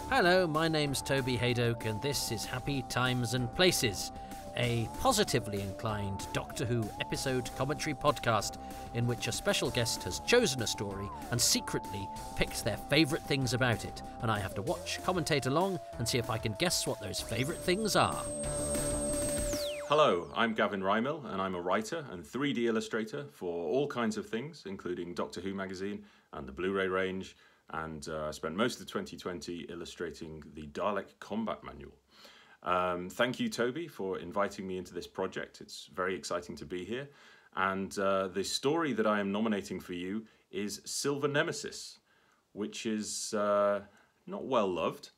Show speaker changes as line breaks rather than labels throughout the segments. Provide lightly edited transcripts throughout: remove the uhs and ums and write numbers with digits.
Hello, my name's Toby Hadoke, and this is Happy Times and Places, a positively inclined Doctor Who episode commentary podcast in which a special guest has chosen a story and secretly picked their favourite things about it, and I have to watch, commentate along, and see if I can guess what those favourite things are.
Hello, I'm Gavin Rymill, and I'm a writer and 3D illustrator for all kinds of things, including Doctor Who magazine and the Blu-ray range, and spent most of 2020 illustrating the Dalek Combat Manual. Thank you, Toby, for inviting me into this project. It's very exciting to be here. And the story that I am nominating for you is Silver Nemesis, which is not well loved.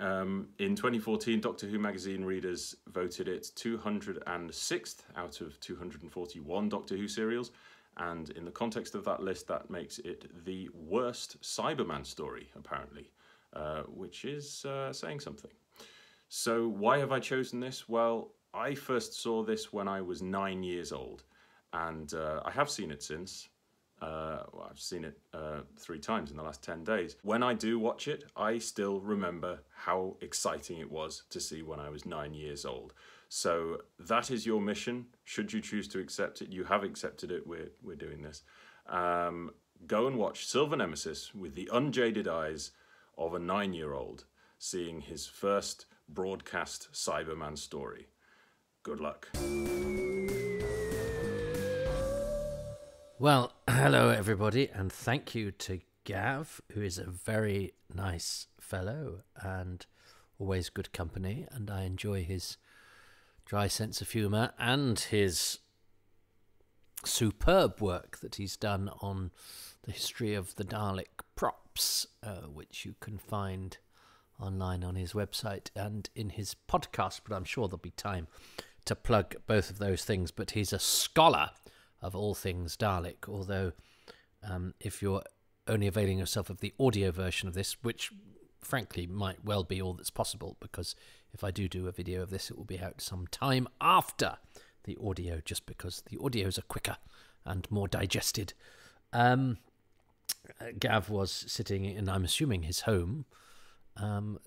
In 2014, Doctor Who magazine readers voted it 206th out of 241 Doctor Who serials, and in the context of that list, that makes it the worst Cyberman story, apparently, which is saying something. So why have I chosen this? Well, I first saw this when I was 9 years old, and I have seen it since. I've seen it 3 times in the last 10 days. When I do watch it, I still remember how exciting it was to see when I was 9 years old. So that is your mission. Should you choose to accept it, you have accepted it. We're doing this. Go and watch Silver Nemesis with the unjaded eyes of a 9-year-old seeing his first broadcast Cyberman story. Good luck.
Well, hello everybody, and thank you to Gav, who is a very nice fellow and always good company, and I enjoy his dry sense of humour and his superb work that he's done on the history of the Dalek props, which you can find online on his website and in his podcast, but I'm sure there'll be time to plug both of those things. But he's a scholar of all things Dalek, although if you're only availing yourself of the audio version of this, which frankly might well be all that's possible, because if I do a video of this, it will be out some time after the audio, just because the audios are quicker and more digested. Gav was sitting in, I'm assuming, his home,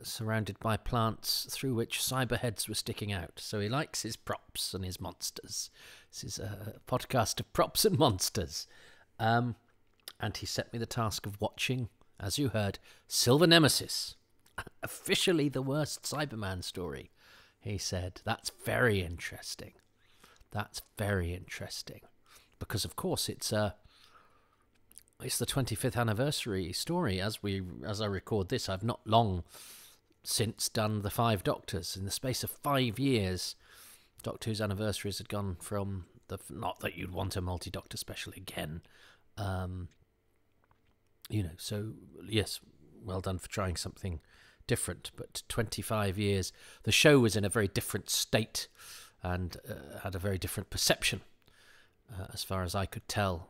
surrounded by plants through which cyber heads were sticking out. So he likes his props and his monsters. This is a podcast of props and monsters. And he set me the task of watching, as you heard, Silver Nemesis, officially the worst Cyberman story. He said, that's very interesting. That's very interesting. Because, of course, it's the 25th anniversary story. As I record this, I've not long since done the 5 Doctors. In the space of 5 years, Doctor Who's anniversaries had gone from not that you'd want a multi-Doctor special again. So yes, well done for trying something different. But 25 years, the show was in a very different state and had a very different perception, as far as I could tell,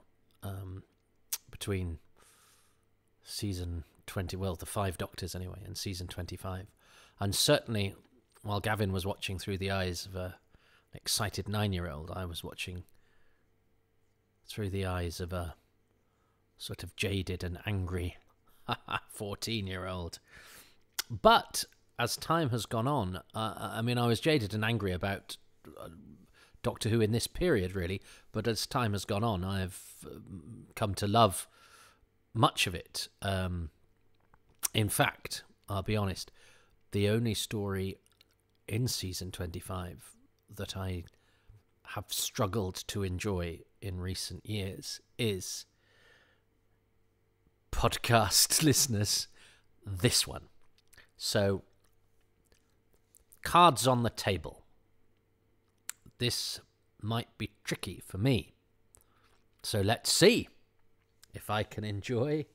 between season 20, well, the 5 Doctors anyway, and season 25. And certainly, while Gavin was watching through the eyes of an excited 9-year-old, I was watching through the eyes of a sort of jaded and angry 14-year-old. But as time has gone on, I was jaded and angry about Doctor Who in this period, really, but as time has gone on, I've come to love much of it. In fact, I'll be honest, the only story in season 25 that I have struggled to enjoy in recent years is, podcast listeners, this one. So, cards on the table. This might be tricky for me. So let's see if I can enjoy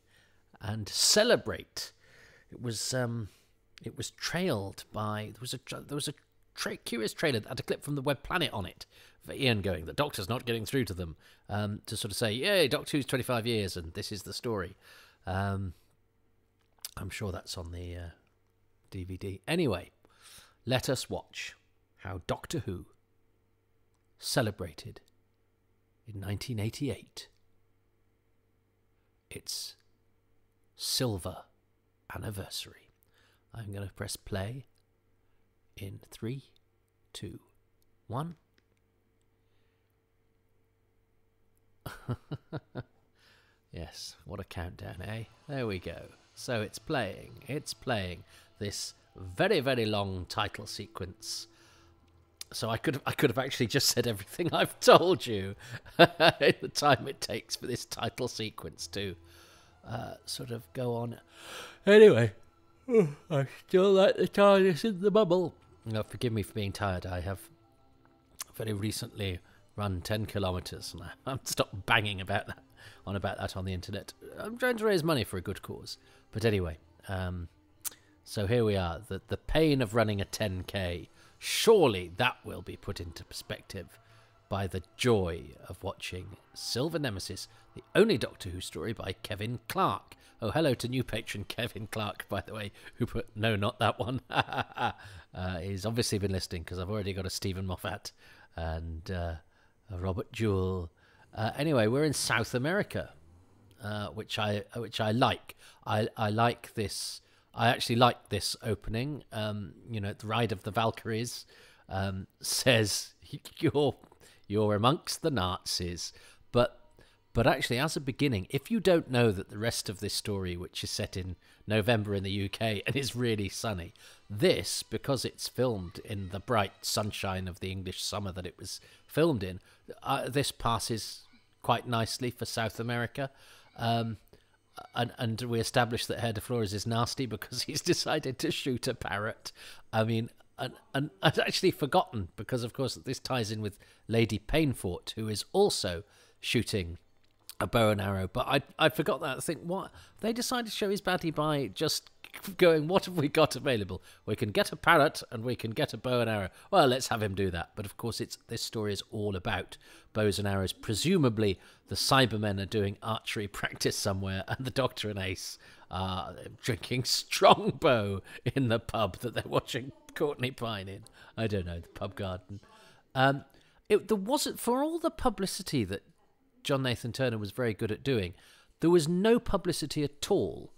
and celebrate. It was trailed by, there was a curious trailer that had a clip from the Web Planet on it, for Ian going, the Doctor's not getting through to them, to sort of say, yay, Doctor Who's 25 years and this is the story. I'm sure that's on the DVD. Anyway, let us watch how Doctor Who celebrated in 1988 its silver anniversary. I'm going to press play in 3, 2, 1. Yes, what a countdown, eh? There we go. So it's playing this very, very long title sequence. So I could have actually just said everything I've told you in the time it takes for this title sequence to sort of go on. Anyway, I still like the TARDIS in the bubble. No, forgive me for being tired. I have very recently run 10 kilometres, and I'm stopped banging about that on the internet. I'm trying to raise money for a good cause. But anyway, so here we are. The pain of running a 10k. Surely that will be put into perspective by the joy of watching Silver Nemesis, the only Doctor Who story by Kevin Clark. Oh, hello to new patron Kevin Clark, by the way, who put, no, not that one. He's obviously been listening, because I've already got a Stephen Moffat and a Robert Jewell. Anyway, we're in South America, which I like. I like this. I actually like this opening. The Ride of the Valkyries says you're amongst the Nazis, but actually, as a beginning, if you don't know that the rest of this story, which is set in November in the UK and is really sunny, this, because it's filmed in the bright sunshine of the English summer that it was filmed in, this passes quite nicely for South America. And we established that Herr de Flores is nasty because he's decided to shoot a parrot. I mean, and I'd actually forgotten, because of course this ties in with Lady Painfort, who is also shooting a bow and arrow. But I forgot that. I think, what? They decided to show his baddie by just going, what have we got available? We can get a parrot and we can get a bow and arrow. Well, let's have him do that. But of course, this story is all about bows and arrows. Presumably, the Cybermen are doing archery practice somewhere, and the Doctor and Ace are drinking Strongbow in the pub that they're watching Courtney Pine in. I don't know, the pub garden. There wasn't, for all the publicity that John Nathan Turner was very good at doing, there was no publicity at all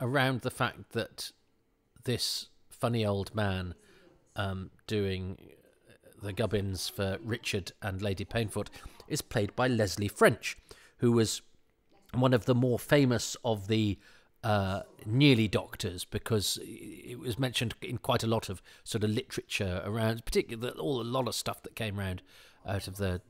around the fact that this funny old man doing the gubbins for Richard and Lady Painfort is played by Leslie French, who was one of the more famous of the Nearly Doctors, because it was mentioned in quite a lot of sort of literature around, particularly a lot of stuff that came around out of the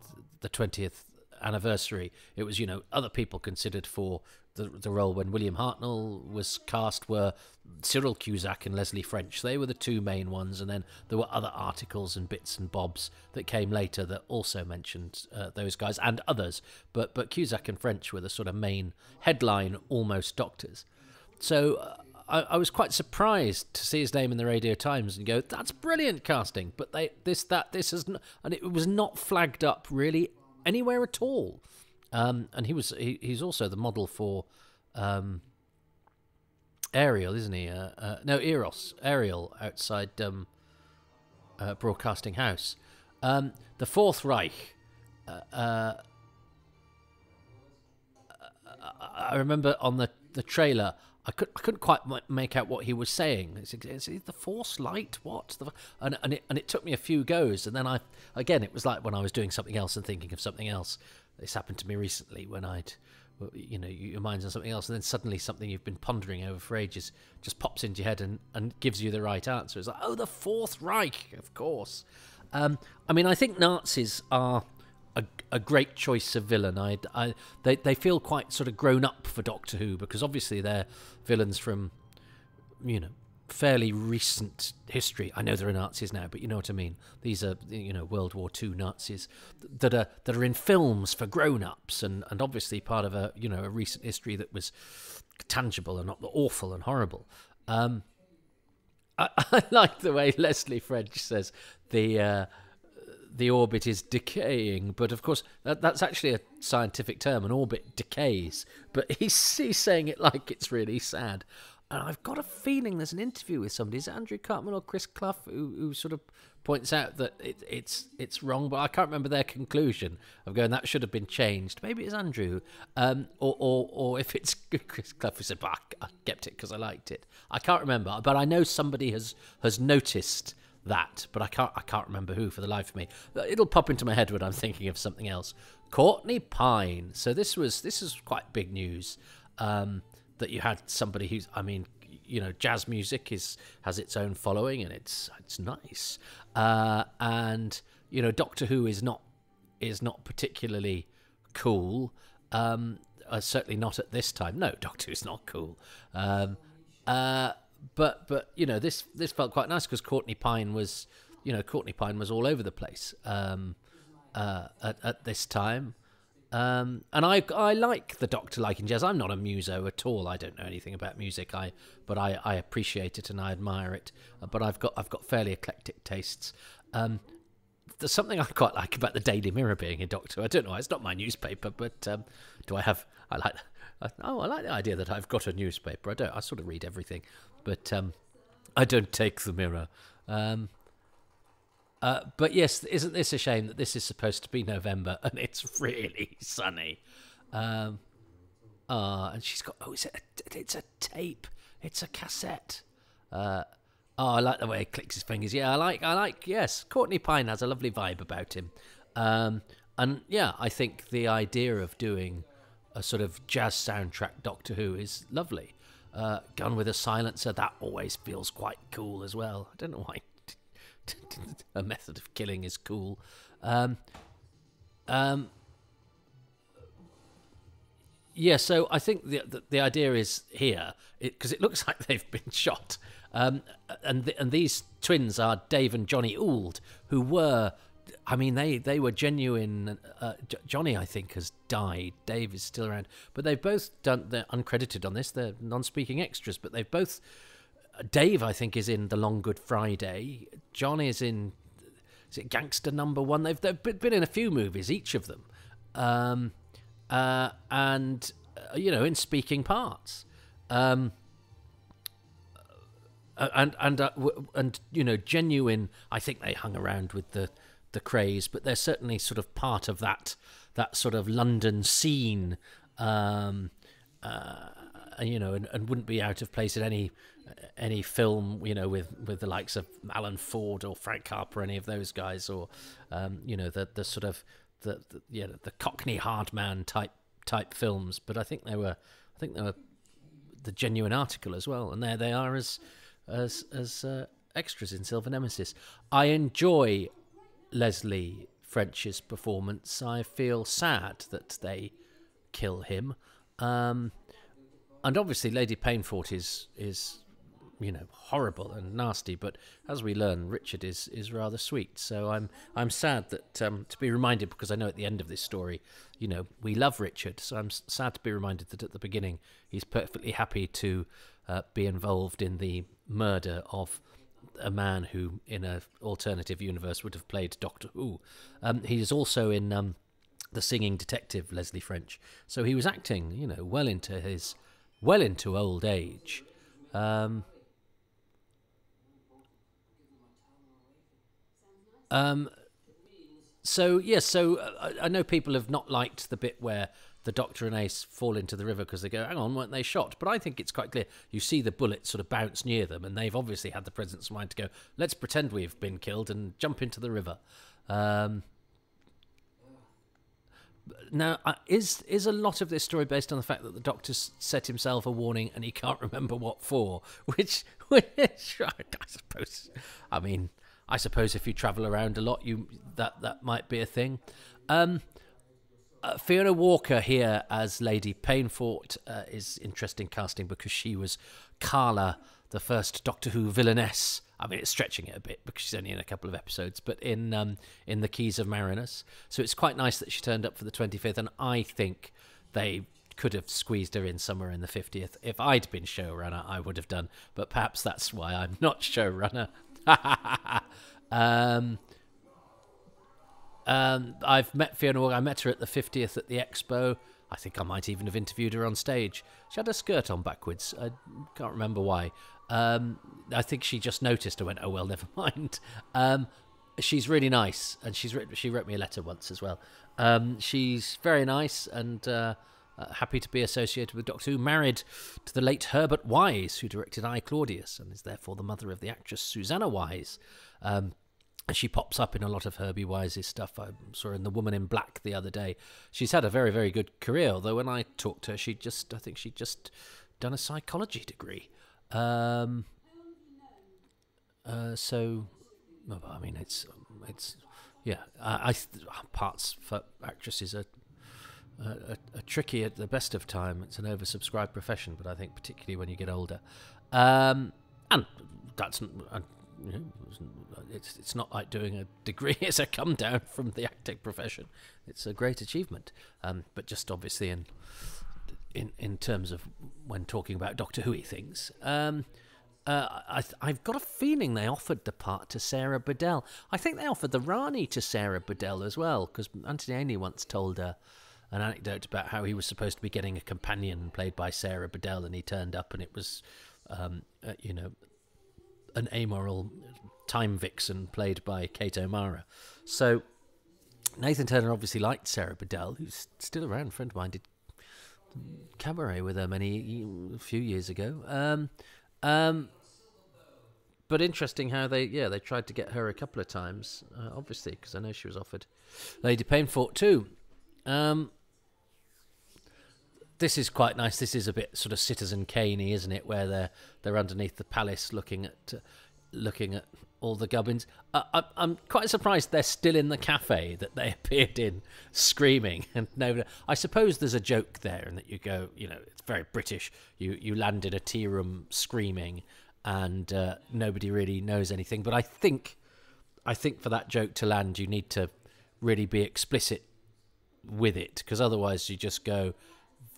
20th anniversary. It was, other people considered for the role when William Hartnell was cast were Cyril Cusack and Leslie French. They were the two main ones, and then there were other articles and bits and bobs that came later that also mentioned those guys and others. But Cusack and French were the sort of main headline almost Doctors. So I was quite surprised to see his name in the Radio Times and go, that's brilliant casting. But this is, and it was not flagged up really anywhere at all. And he's also the model for Ariel, isn't he? No, Eros, Ariel, outside Broadcasting House. The Fourth Reich. I remember on the trailer, I couldn't quite make out what he was saying. Is it the Force Light? What? And it took me a few goes, and then it was like when I was doing something else and thinking of something else. This happened to me recently when your mind's on something else, and then suddenly something you've been pondering over for ages just pops into your head and gives you the right answer. It's like, oh, the Fourth Reich, of course. I think Nazis are a great choice of villain. They feel quite sort of grown up for Doctor Who, because obviously they're villains from, fairly recent history. I know there are Nazis now, but you know what I mean. These are, World War II Nazis that are in films for grown-ups, and obviously part of a recent history that was tangible and not awful and horrible. I like the way Leslie French says the orbit is decaying, but of course that's actually a scientific term. An orbit decays, but he's saying it like it's really sad. And I've got a feeling there's an interview with somebody, is it Andrew Cartman or Chris Clough, who sort of points out that it's wrong, but I can't remember their conclusion of going, that should have been changed. Maybe it's Andrew, or if it's Chris Clough who said, but I kept it because I liked it. I can't remember, but I know somebody has noticed that, but I can't remember who for the life of me. It'll pop into my head when I'm thinking of something else. Courtney Pine. So this is quite big news, that you had somebody who's, I mean, jazz music has its own following, and it's nice. And Doctor Who is not particularly cool. Certainly not at this time. No, Doctor Who's not cool. But this felt quite nice because Courtney Pine was all over the place at this time. And I like the Doctor liking jazz. I'm not a muso at all. I don't know anything about music. But I appreciate it and I admire it. But I've got fairly eclectic tastes. There's something I quite like about the Daily Mirror being a Doctor. I don't know. It's not my newspaper, but I like the idea that I've got a newspaper. I sort of read everything, but I don't take the Mirror. But yes, isn't this a shame that this is supposed to be November and it's really sunny? And she's got, it's a tape, it's a cassette. I like the way he clicks his fingers. Yeah, I like. Yes, Courtney Pine has a lovely vibe about him. And yeah, I think the idea of doing a sort of jazz soundtrack Doctor Who is lovely. Gun with a silencer, that always feels quite cool as well. I don't know why a method of killing is cool. Yeah, so I think the idea is here, because it looks like they've been shot. And these twins are Dave and Johnny Ould, who were, I mean, they were genuine. Johnny, I think, has died. Dave is still around. But they've both done, they're uncredited on this, they're non-speaking extras, but they've both, Dave, I think, is in The Long Good Friday. Johnny is in, is it Gangster Number One? They've been in a few movies, each of them. And in speaking parts. And genuine. I think they hung around with the craze, but they're certainly sort of part of that sort of London scene, and wouldn't be out of place in any film, with the likes of Alan Ford or Frank Harper, any of those guys, or the sort of the Cockney hard man type films. But I think they were the genuine article as well, and there they are as extras in Silver Nemesis. I enjoy Leslie French's performance. I feel sad that they kill him, and obviously Lady Painfort is horrible and nasty, but as we learn, Richard is rather sweet. So I'm sad that to be reminded, because I know at the end of this story, we love Richard. So I'm sad to be reminded that at the beginning he's perfectly happy to be involved in the murder of a man who, in an alternative universe, would have played Doctor Who. He is also in The Singing Detective, Leslie French. So he was acting, well into old age. So I know people have not liked the bit where the Doctor and Ace fall into the river because they go, hang on, weren't they shot? But I think it's quite clear. You see the bullet sort of bounce near them, and they've obviously had the presence of mind to go, let's pretend we've been killed and jump into the river. Now, is a lot of this story based on the fact that the Doctor set himself a warning and he can't remember what for? Which I suppose, I suppose if you travel around a lot, that might be a thing. Fiona Walker here as Lady Painfort is interesting casting because she was Carla, the first Doctor Who villainess. It's stretching it a bit because she's only in a couple of episodes, but in The Keys of Marinus. So it's quite nice that she turned up for the 25th, and I think they could have squeezed her in somewhere in the 50th. If I'd been showrunner, I would have done, but perhaps that's why I'm not showrunner. I've met Fiona Walker. I met her at the 50th at the Expo. I think I might even have interviewed her on stage. She had her skirt on backwards. I can't remember why. I think she just noticed and went, oh, well, never mind. she's really nice, and she wrote me a letter once as well. She's very nice and happy to be associated with Doctor Who, married to the late Herbert Wise, who directed I, Claudius, and is therefore the mother of the actress Susanna Wise. And she pops up in a lot of Herbie Wise's stuff. I saw her in The Woman in Black the other day. She's had a very, very good career, although when I talked to her, I think she'd just done a psychology degree. So, I mean, it's yeah. Parts for actresses are tricky at the best of time. It's an oversubscribed profession, but I think particularly when you get older, and that's. It's not like doing a degree as a come down from the acting profession. It's a great achievement, but just obviously in terms of when talking about Doctor Who things, I've got a feeling they offered the part to Sarah Bedell. I think they offered the Rani to Sarah Bedell as well, because Anthony Ainley once told an anecdote about how he was supposed to be getting a companion played by Sarah Bedell, and he turned up and it was, an amoral time vixen played by Kate O'Mara. So Nathan Turner obviously liked Sarah Bedell, who's still around. A friend of mine did cabaret with her a few years ago. But interesting how they tried to get her a couple of times, obviously, because I know she was offered Lady Painfort too. This is quite nice. This is a bit sort of Citizen Kane-y, isn't it? Where they're underneath the palace, looking at all the gubbins. I'm quite surprised they're still in the cafe that they appeared in, screaming. And I suppose there's a joke there, and that you go, it's very British. You land in a tea room screaming, and nobody really knows anything. But I think for that joke to land, you need to really be explicit with it, because otherwise you just go,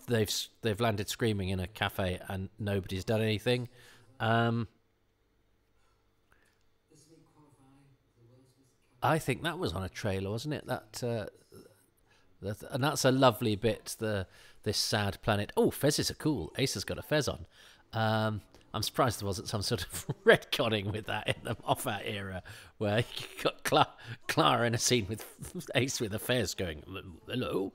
they've landed screaming in a cafe and nobody's done anything. I think that was on a trailer, wasn't it? And that's a lovely bit. This sad planet. Oh, fezzes are cool. Ace has got a fez on. I'm surprised there wasn't some sort of retconning with that in the Moffat era, where you got Clara in a scene with Ace with a fez going, hello.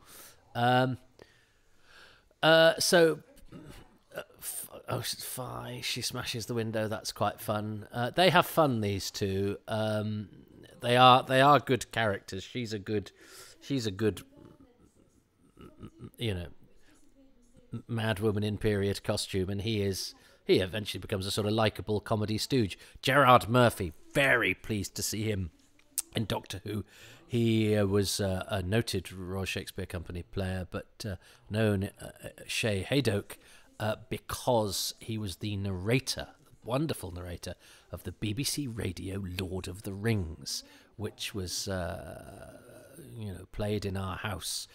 Fi, she smashes the window. That's quite fun. They have fun, these two. They are good characters. She's a good, mad woman in period costume, and he eventually becomes a sort of likable comedy stooge. Gerard Murphy, very pleased to see him in Doctor Who. He was a noted Royal Shakespeare Company player, but known Toby Hadoke because he was the narrator, wonderful narrator, of the BBC Radio Lord of the Rings, which was played in our house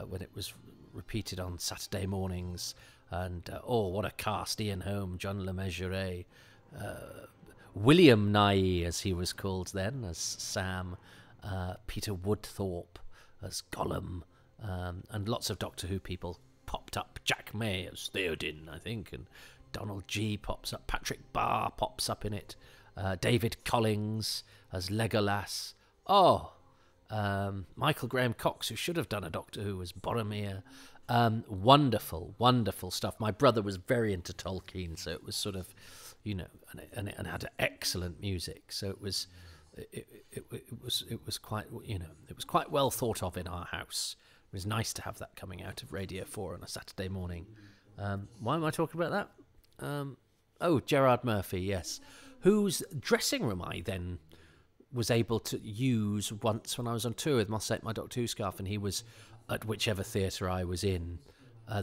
when it was repeated on Saturday mornings. And what a cast! Ian Holm, John Le Mesurier, William Nye, as he was called then, as Sam. Peter Woodthorpe as Gollum, and lots of Doctor Who people popped up. Jack May as Theoden, I think, and Donald G pops up. Patrick Barr pops up in it. David Collins as Legolas. Michael Graham Cox, who should have done a Doctor Who, as Boromir. Wonderful, wonderful stuff. My brother was very into Tolkien, so it was sort of, and it had excellent music. So it was. It was quite well thought of in our house. It was nice to have that coming out of Radio 4 on a Saturday morning. Why am I talking about that? Gerard Murphy, yes, whose dressing room I then was able to use once when I was on tour with Moss Ate My Doctor Who scarf, and he was at whichever theatre I was in.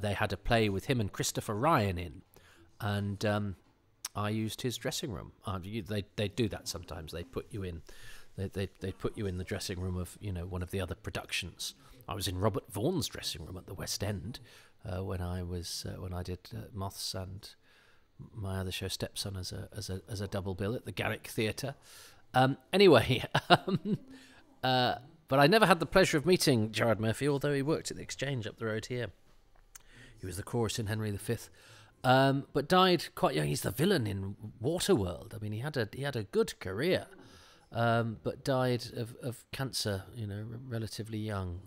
They had a play with him and Christopher Ryan in, and I used his dressing room. They do that sometimes. They put you in. They put you in the dressing room of one of the other productions. I was in Robert Vaughan's dressing room at the West End when I did Moths and my other show Stepson as a double bill at the Garrick Theatre. Anyway, but I never had the pleasure of meeting Gerard Murphy, although he worked at the Exchange up the road here. He was the chorus in Henry V. But died quite young. He's the villain in Waterworld. I mean, he had a good career. but died of cancer, relatively young.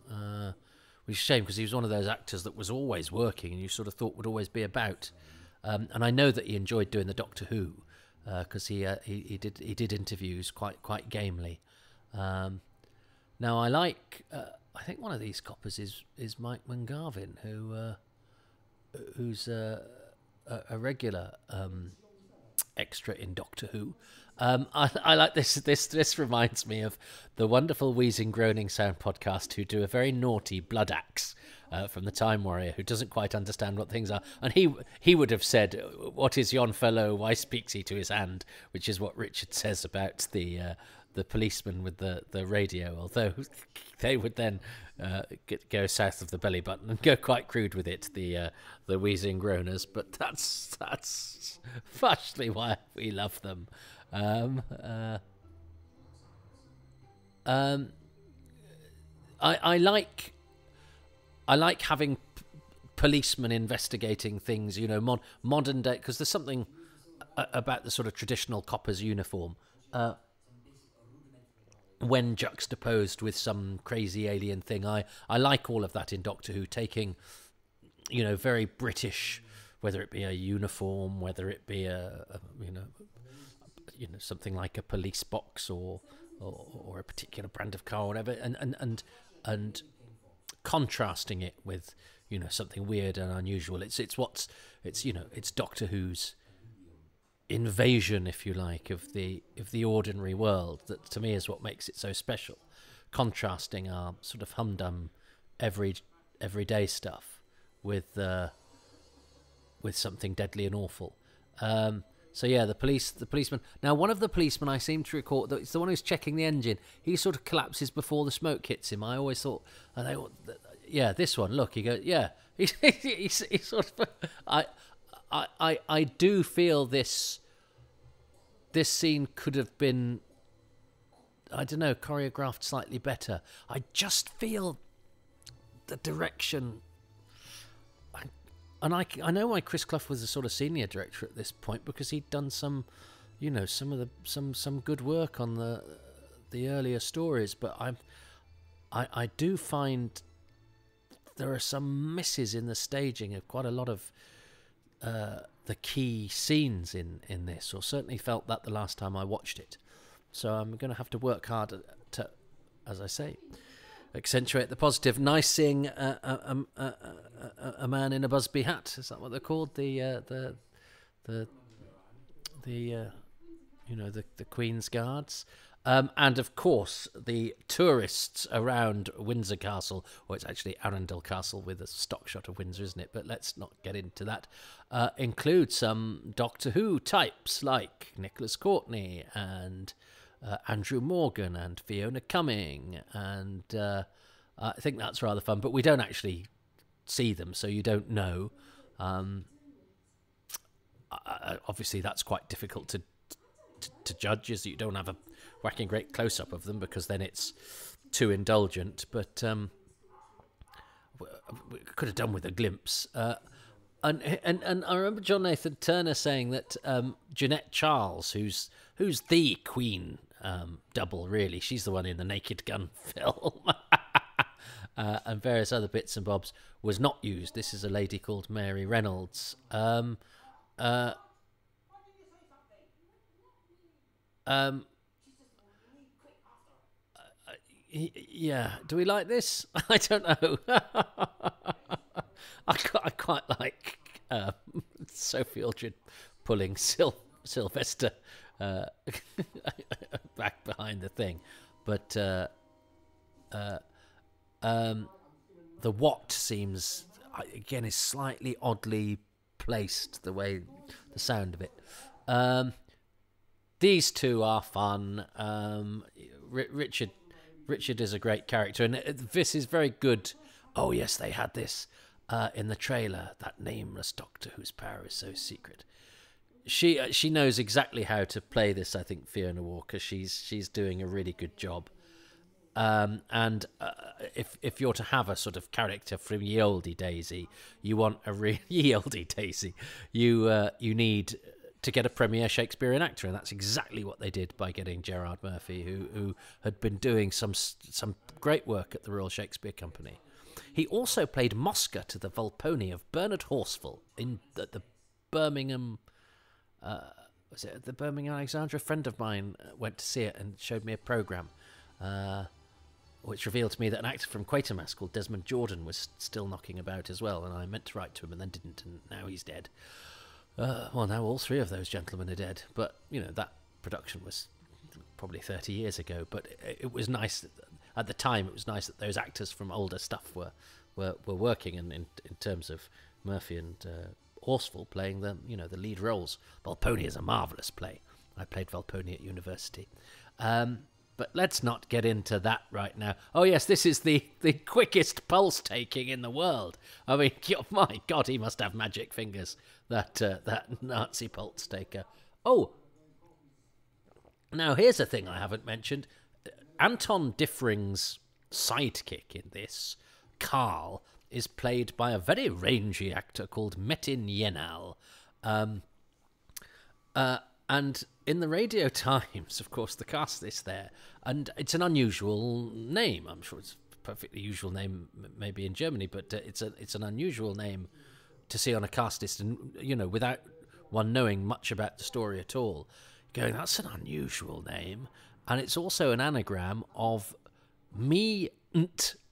Which is a shame, because he was one of those actors that was always working and you sort of thought would always be about. And I know that he enjoyed doing the Doctor Who, because he did interviews quite gamely. Now I like. I think one of these coppers is Mike Gavin, who's a regular extra in Doctor Who. I like this. This reminds me of the wonderful Wheezing Groaning Sound podcast, who do a very naughty Blood Axe from the Time Warrior, who doesn't quite understand what things are. And he would have said, "What is yon fellow? Why speaks he to his hand?" Which is what Richard says about the policeman with the radio. Although they would then go south of the belly button and go quite crude with it, the Wheezing Groaners. But that's partially why we love them. I like having policemen investigating things, modern day, because there's something about the sort of traditional copper's uniform when juxtaposed with some crazy alien thing. I like all of that in Doctor Who, taking very British, whether it be a uniform, whether it be a something like a police box or a particular brand of car or whatever, and contrasting it with something weird and unusual. It's Doctor Who's invasion, if you like, of the ordinary world, that to me is what makes it so special, contrasting our sort of humdum everyday stuff with something deadly and awful. So yeah, the policeman. Now, one of the policemen, I seem to recall, that it's the one who's checking the engine. He sort of collapses before the smoke hits him. I always thought, this one. Look, he goes, yeah. He sort of. I do feel this scene could have been, I don't know, choreographed slightly better. I just feel the direction. And I know why Chris Clough was a sort of senior director at this point, because he'd done some good work on the earlier stories. But I do find there are some misses in the staging of quite a lot of the key scenes in this, or certainly felt that the last time I watched it. So I'm going to have to work hard to, as I say, accentuate the positive. Nice seeing a man in a Busby hat. Is that what they're called? The Queen's Guards. And of course, the tourists around Windsor Castle, or it's actually Arundel Castle with a stock shot of Windsor, isn't it? But let's not get into that. Include some Doctor Who types like Nicholas Courtney and Andrew Morgan and Fiona Cumming, and I think that's rather fun. But we don't actually see them, so you don't know. Obviously, that's quite difficult to judge, is that you don't have a whacking great close-up of them, because then it's too indulgent. But we could have done with a glimpse. And I remember John Nathan Turner saying that Jeanette Charles, who's the Queen double, really, she's the one in the Naked Gun film, and various other bits and bobs, was not used. This is a lady called Mary Reynolds. Yeah, do we like this? I don't know. I quite like Sophie Aldred pulling Sylvester back behind the thing, but the what seems, again, is slightly oddly placed, the way, the sound of it. These two are fun. Richard is a great character, and this is very good. Oh yes, they had this in the trailer. That nameless doctor whose power is so secret. She knows exactly how to play this. I think Fiona Walker. She's doing a really good job. And if you're to have a sort of character from Ye Olde Daisy, you want a ye olde Daisy. You need to get a premier Shakespearean actor, and that's exactly what they did by getting Gerard Murphy, who had been doing some great work at the Royal Shakespeare Company. He also played Mosca to the Volpone of Bernard Horsfall at the Birmingham. Was it at the Birmingham Alexandra? A friend of mine went to see it and showed me a programme, which revealed to me that an actor from Quatermass called Desmond Jordan was still knocking about as well, and I meant to write to him and then didn't, and now he's dead. Well, now all three of those gentlemen are dead, but, that production was probably 30 years ago, but it was nice. At the time, it was nice that those actors from older stuff were working, and in terms of Murphy and Horsfall playing the lead roles. Volpone is a marvellous play. I played Volpone at university. But let's not get into that right now. Oh, yes, this is the quickest pulse-taking in the world. I mean, my God, he must have magic fingers, that Nazi pulse-taker. Oh, now here's a thing I haven't mentioned. Anton Diffring's sidekick in this, Carl, is played by a very rangy actor called Metin Yenal. And in the Radio Times, of course, the cast is there, and it's an unusual name. I'm sure it's a perfectly usual name, maybe in Germany, but it's an unusual name to see on a cast list, and without one knowing much about the story at all, going, that's an unusual name, and it's also an anagram of me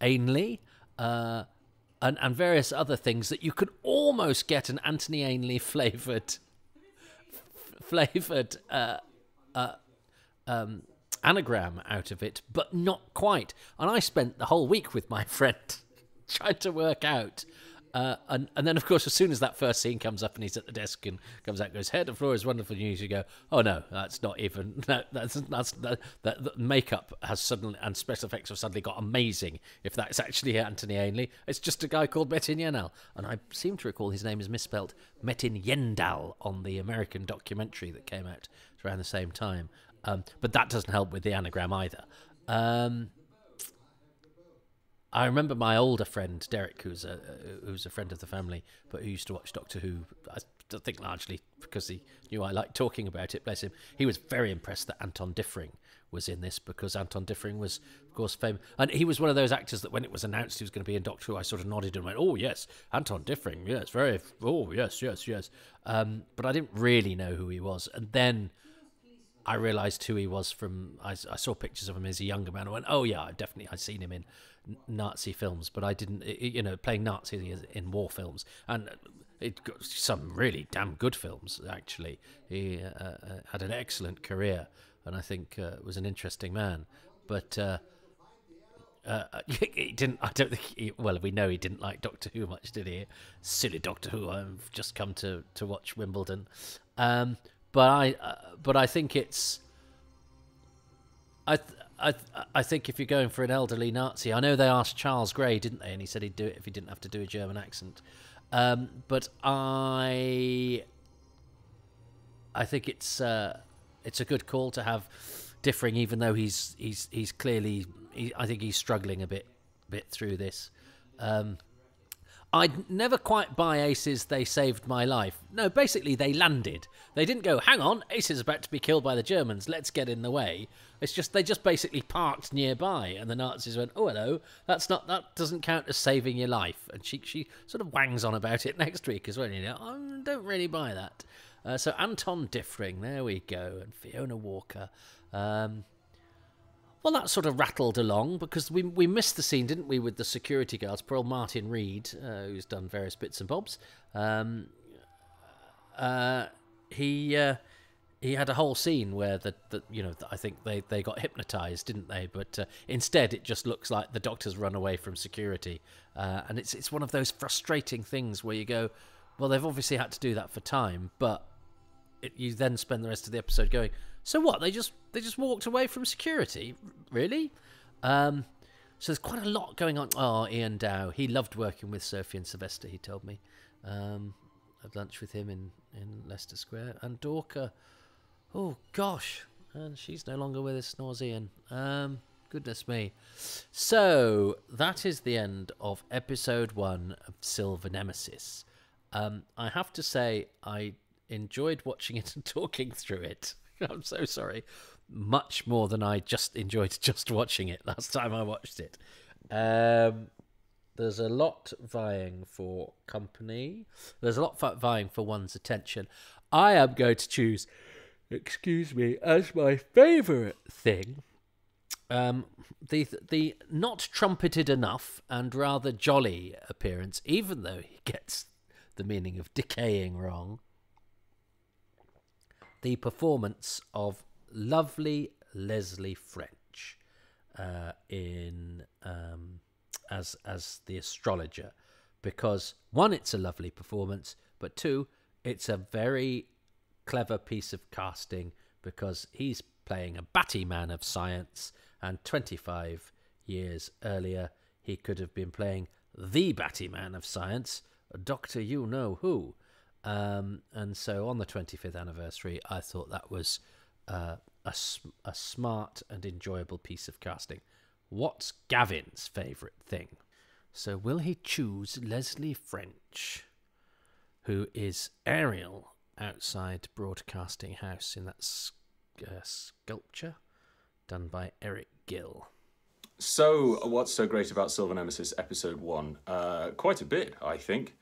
Ainley, and various other things that you could almost get an Anthony Ainley flavoured anagram out of it, but not quite. And I spent the whole week with my friend trying to work out. And then, of course, as soon as that first scene comes up and he's at the desk and comes out and goes, "Head of floor is wonderful news," you go, "Oh no, that's not even that makeup has suddenly and special effects have suddenly got amazing. If that's actually Anthony Ainley, it's just a guy called Metin Yenal." And I seem to recall his name is misspelt Metin Yendal on the American documentary that came out around the same time. But that doesn't help with the anagram either. I remember my older friend Derek, who's a friend of the family, but who used to watch Doctor Who. I think largely because he knew I liked talking about it. Bless him. He was very impressed that Anton Diffring was in this, because Anton Diffring was, of course, famous, and he was one of those actors that when it was announced he was going to be in Doctor Who, I sort of nodded and went, "Oh yes, Anton Diffring, yes, very, oh yes." But I didn't really know who he was, and then I realised who he was from. I saw pictures of him as a younger man. I went, "Oh yeah, I'd seen him in Nazi films," but I didn't, playing Nazi in war films, and it got some really damn good films. Actually, he had an excellent career, and I think was an interesting man. But he didn't. I don't think. Well, we know he didn't like Doctor Who much, did he? Silly Doctor Who. I've just come to watch Wimbledon. But I think it's. I think if you're going for an elderly Nazi, I know they asked Charles Gray, didn't they? And he said he'd do it if he didn't have to do a German accent. But I think it's a good call to have Diffring, even though he's clearly, I think he's struggling a bit through this. I'd never quite buy Ace's "they saved my life." No, basically they landed. They didn't go, "Hang on, Ace is about to be killed by the Germans, let's get in the way." It's just they just basically parked nearby, and the Nazis went, "Oh hello, that doesn't count as saving your life." And she sort of wangs on about it next week as well. I don't really buy that. So Anton Diffring, there we go, and Fiona Walker. Well, that sort of rattled along, because we missed the scene, didn't we, with the security guards. Poor old Martin Reed, who's done various bits and bobs. He had a whole scene where I think they got hypnotised, didn't they? But instead, it just looks like the Doctor's run away from security, and it's one of those frustrating things where you go, well, they've obviously had to do that for time, but you then spend the rest of the episode going, so what? They just walked away from security, really? So there's quite a lot going on. Oh, Ian Dow, he loved working with Sophie and Sylvester. He told me. Had lunch with him in Leicester Square, and Dorca. Oh gosh, and she's no longer with us, nor Ian. Goodness me. So that is the end of episode 1 of Silver Nemesis. I have to say, enjoyed watching it and talking through it. I'm so sorry. Much more than I just enjoyed just watching it last time I watched it. There's a lot vying for company. There's a lot vying for one's attention. I am going to choose, as my favourite thing, the not trumpeted enough and rather jolly appearance, even though he gets the meaning of decaying wrong. The performance of lovely Leslie French as the astrologer, because one, it's a lovely performance, but two, it's a very clever piece of casting, because he's playing a batty man of science, and 25 years earlier he could have been playing the batty man of science, Dr. You Know Who. And so on the 25th anniversary, I thought that was a smart and enjoyable piece of casting. What's Gavin's favourite thing? So will he choose Leslie French, who is Ariel outside Broadcasting House in that sculpture done by Eric Gill?
So what's so great about Silver Nemesis Episode 1? Quite a bit, I think.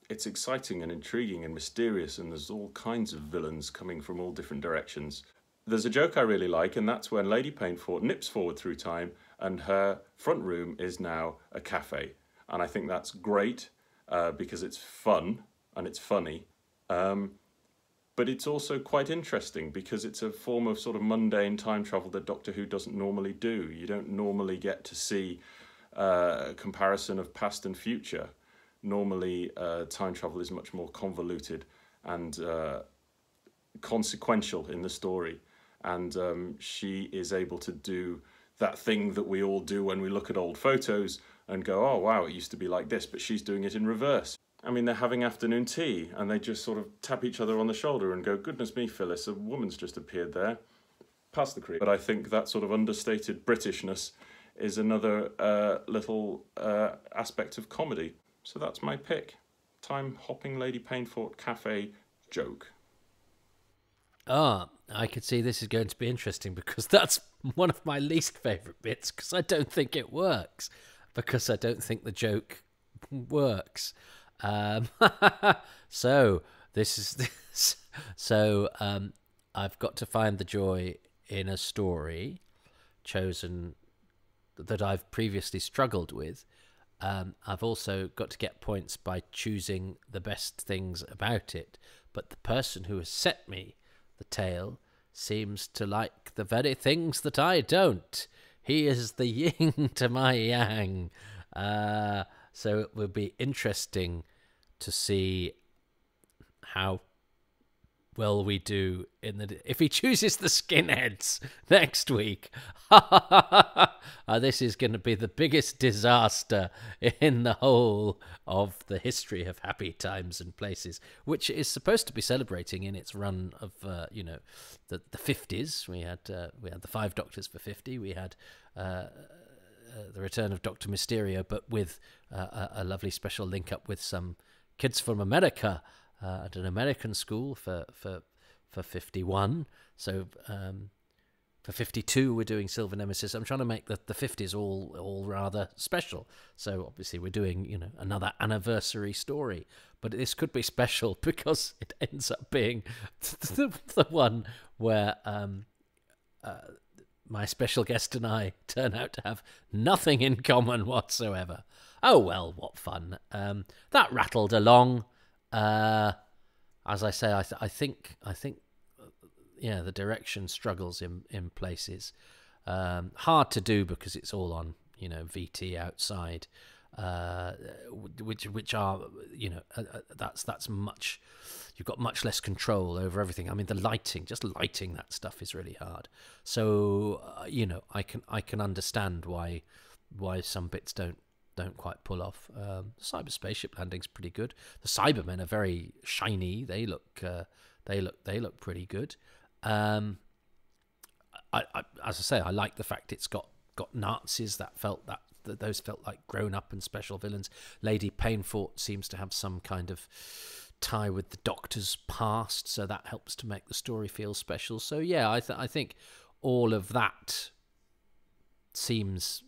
It's exciting and intriguing and mysterious, and there's all kinds of villains coming from all different directions. There's a joke I really like, and that's when Lady Painfort nips forward through time and her front room is now a cafe. And I think that's great because it's fun and it's funny. But it's also quite interesting because it's a form of sort of mundane time travel that Doctor Who doesn't normally do. You don't normally get to see a comparison of past and future. Normally, time travel is much more convoluted and consequential in the story. And she is able to do that thing that we all do when we look at old photos and go, oh, wow, it used to be like this, but she's doing it in reverse. I mean, they're having afternoon tea and they just sort of tap each other on the shoulder and go, goodness me, Phyllis, a woman's just appeared there. Pass the cream. But I think that sort of understated Britishness is another little aspect of comedy. So that's my pick. Time-hopping Lady Painfort cafe joke.
Ah, I could see this is going to be interesting because that's one of my least favourite bits because I don't think it works. Because I don't think the joke works. So this is this. So I've got to find the joy in a story chosen that I've previously struggled with. I've also got to get points by choosing the best things about it. But the person who has set me the tale seems to like the very things that I don't. He is the yin to my yang. So it will be interesting to see how well we do if he chooses the skinheads next week. This is going to be the biggest disaster in the whole of the history of Happy Times and Places, which is supposed to be celebrating in its run of the 50s. We had the 5 Doctors for 50. We had the return of Dr. Mysterio, but with a lovely special link up with some kids from America at an American school for 51. So for 52 we're doing Silver Nemesis. I'm trying to make the 50s all rather special. So obviously we're doing another anniversary story, but this could be special because it ends up being the one where my special guest and I turn out to have nothing in common whatsoever. Oh well, what fun. That rattled along. As I say, I think the direction struggles in places. Hard to do because it's all on VT outside, which are that's much. You've got much less control over everything. I mean, just lighting that stuff is really hard. So I can understand why some bits don't quite pull off. Cyber spaceship landing's pretty good. The Cybermen are very shiny. They look pretty good. As I say, I like the fact it's got Nazis those felt like grown up and special villains. Lady Painfort seems to have some kind of tie with the Doctor's past, so that helps to make the story feel special. So yeah, I think all of that seems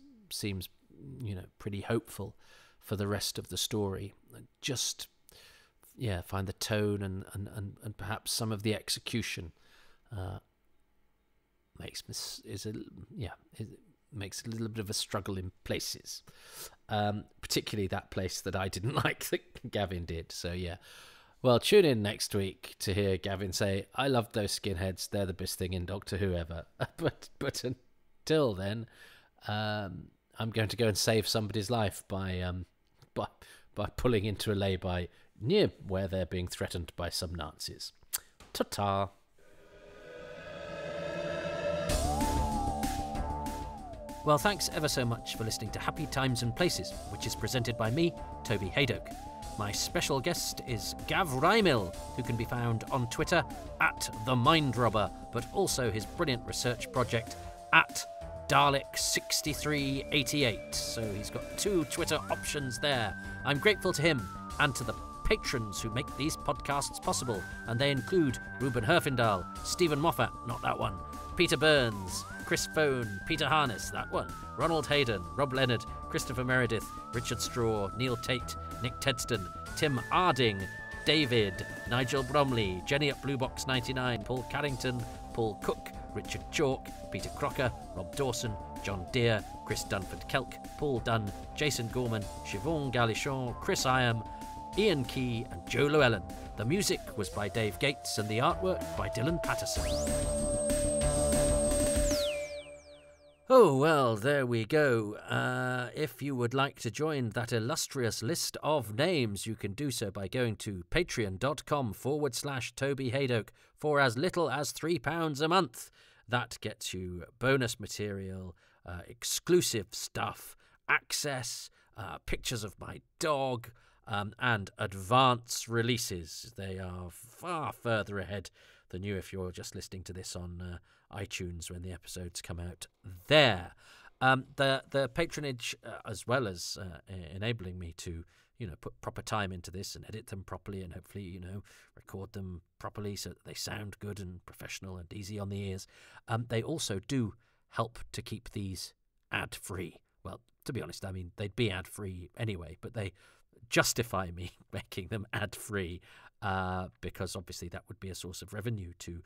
pretty hopeful for the rest of the story. Just find the tone and perhaps some of the execution makes a little bit of a struggle in places, particularly that place that I didn't like that Gavin did. So yeah, well, tune in next week to hear Gavin say, "I loved those skinheads. They're the best thing in Doctor Who ever." but until then, I'm going to go and save somebody's life by pulling into a lay-by near where they're being threatened by some Nazis. Ta-ta. Well, thanks ever so much for listening to Happy Times and Places, which is presented by me, Toby Hadoke. My special guest is Gav Rymill, who can be found on Twitter at The Mind Robber, but also his brilliant research project at Dalek6388. So he's got 2 Twitter options there. I'm grateful to him and to the patrons who make these podcasts possible, and they include Ruben Herfindahl, Stephen Moffat, not that one, Peter Burns, Chris Phone, Peter Harness, that one, Ronald Hayden, Rob Leonard, Christopher Meredith, Richard Straw, Neil Tate, Nick Tedston, Tim Arding, David, Nigel Bromley, Jenny at Blue Box 99, Paul Carrington, Paul Cook, Richard Chalk, Peter Crocker, Rob Dawson, John Deere, Chris Dunford-Kelk, Paul Dunn, Jason Gorman, Siobhan Galichon, Chris Iam, Ian Key and Joe Llewellyn. The music was by Dave Gates and the artwork by Dylan Patterson. Oh, well, there we go. If you would like to join that illustrious list of names, you can do so by going to patreon.com/Toby Hadoke for as little as £3 a month. That gets you bonus material, exclusive stuff, access, pictures of my dog, and advance releases. They are far further ahead than you if you're just listening to this on iTunes when the episodes come out there. The patronage, as well as enabling me to, put proper time into this and edit them properly and hopefully, record them properly so that they sound good and professional and easy on the ears. They also do help to keep these ad-free. Well, to be honest, I mean, they'd be ad-free anyway, but they justify me making them ad-free because obviously that would be a source of revenue to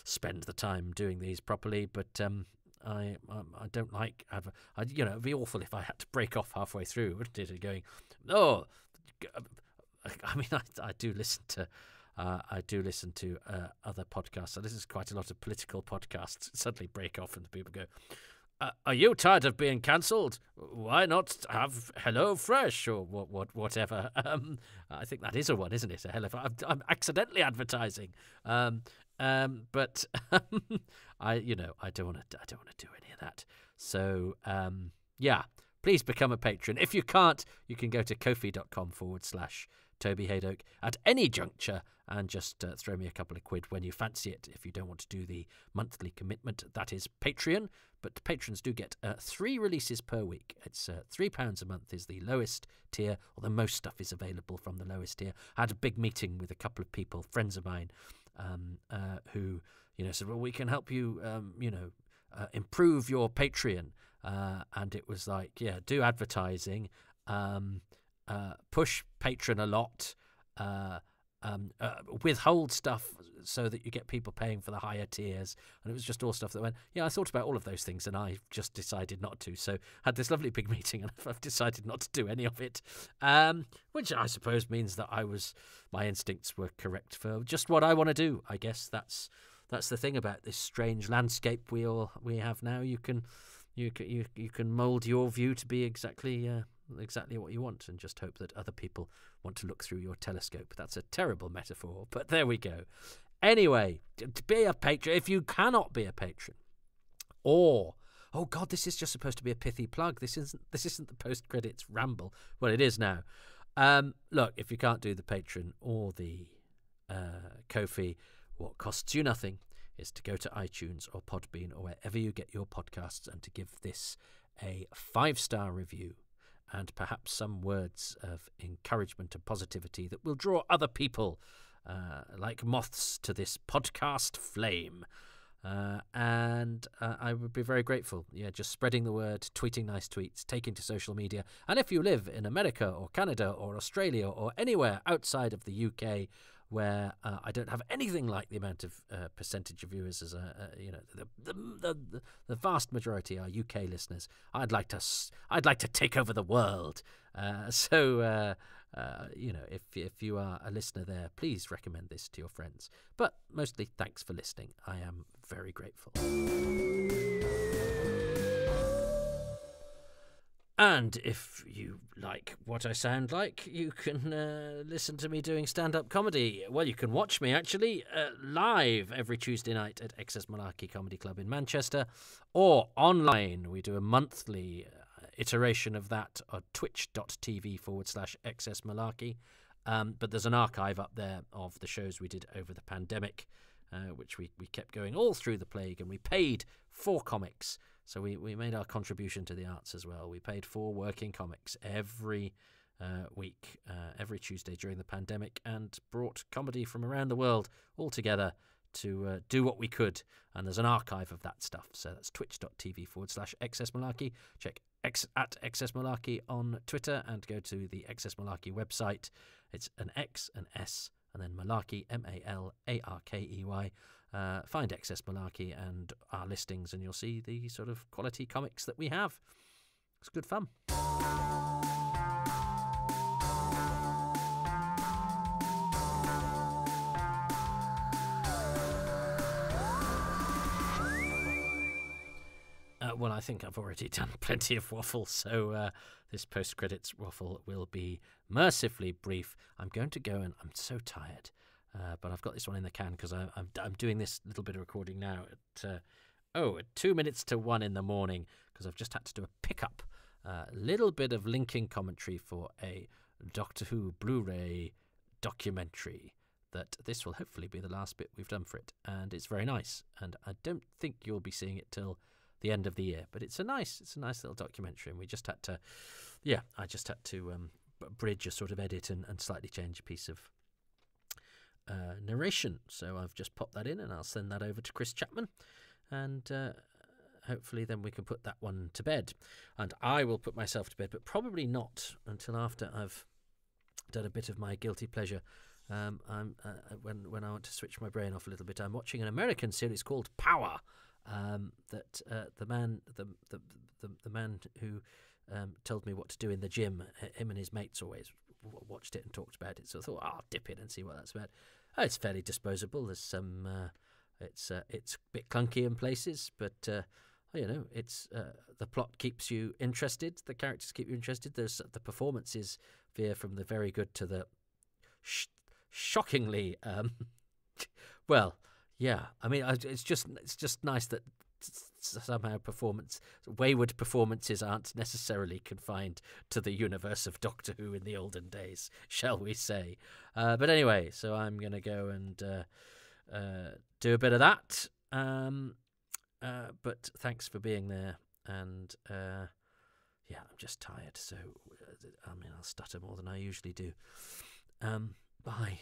spend the time doing these properly. But I don't like it'd be awful if I had to break off halfway through, wouldn't it? Going, I mean, I do listen to other podcasts. So this is quite a lot of political podcasts. Suddenly break off and the people go, are you tired of being cancelled? Why not have Hello Fresh or whatever? I think that is a one, isn't it? A Hello Fresh. I'm accidentally advertising, but I don't want to do any of that. So please become a patron. If you can't, you can go to kofi.com/Toby Hadoke at any juncture and just throw me a couple of quid when you fancy it. If you don't want to do the monthly commitment, that is Patreon. But patrons do get 3 releases per week. It's £3 a month is the lowest tier, although most stuff is available from the lowest tier. I had a big meeting with a couple of people, friends of mine, who said, well, we can help you, improve your Patreon. And it was like, do advertising, push Patreon a lot, withhold stuff so that you get people paying for the higher tiers. And it was just all stuff that went, I thought about all of those things and I just decided not to. So had this lovely big meeting and I've decided not to do any of it, which I suppose means that my instincts were correct for just what I want to do. I guess that's the thing about this strange landscape we have now. You can mould your view to be exactly what you want and just hope that other people want to look through your telescope. That's a terrible metaphor, but there we go. Anyway, to be a patron, if you cannot be a patron, or oh god, this is just supposed to be a pithy plug. This isn't the post-credits ramble. Well, it is now. Look, if you can't do the patron or the Ko-fi, what costs you nothing is to go to iTunes or Podbean or wherever you get your podcasts and to give this a 5-star review. and perhaps some words of encouragement and positivity that will draw other people like moths to this podcast flame. And I would be very grateful. Yeah, just spreading the word, tweeting nice tweets, taking to social media. And if you live in America or Canada or Australia or anywhere outside of the UK where I don't have anything like the amount of percentage of viewers as the vast majority are UK listeners, I'd like to take over the world. If you are a listener there, please recommend this to your friends. But mostly, thanks for listening. I am very grateful. And if you like what I sound like, you can listen to me doing stand-up comedy. Well, you can watch me, actually, live every Tuesday night at Excess Malarkey Comedy Club in Manchester, or online. We do a monthly iteration of that on twitch.tv/Excess Malarkey. But there's an archive up there of the shows we did over the pandemic, which we kept going all through the plague, and we paid 4 comics. So we made our contribution to the arts as well. We paid 4 working comics every week, every Tuesday during the pandemic, and brought comedy from around the world all together to do what we could. And there's an archive of that stuff. So that's twitch.tv/Excess Malarkey. Check at Excess Malarkey on Twitter and go to the Excess Malarkey website. It's an X, an S, and then Malarkey, Malarkey. Find Excess Malarkey and our listings, and you'll see the sort of quality comics that we have. It's good fun. Well, I think I've already done plenty of waffle, so this post-credits waffle will be mercifully brief. I'm going to go, and I'm so tired, but I've got this one in the can because I'm doing this little bit of recording now at 2 minutes to 1 in the morning, because I've just had to do a pickup, little bit of linking commentary for a Doctor Who Blu-ray documentary. That this will hopefully be the last bit we've done for it, and it's very nice. And I don't think you'll be seeing it till the end of the year, but it's a nice little documentary, and we just had to, I just had to bridge a sort of edit and slightly change a piece of narration. So I've just popped that in, and I'll send that over to Chris Chapman, and hopefully then we can put that one to bed. And I will put myself to bed, but probably not until after I've done a bit of my guilty pleasure. When I want to switch my brain off a little bit, I'm watching an American series called Power. That the man who told me what to do in the gym, him and his mates always watched it and talked about it. So I thought, I'll dip in and see what that's about. It's fairly disposable. There's some, it's a bit clunky in places, but it's the plot keeps you interested. The characters keep you interested. There's the performances veer from the very good to the shockingly well. Yeah, I mean, it's just nice that somehow wayward performances aren't necessarily confined to the universe of Doctor Who in the olden days, shall we say. But anyway, so I'm going to go and do a bit of that. But thanks for being there. And I'm just tired. So, I'll stutter more than I usually do. Bye.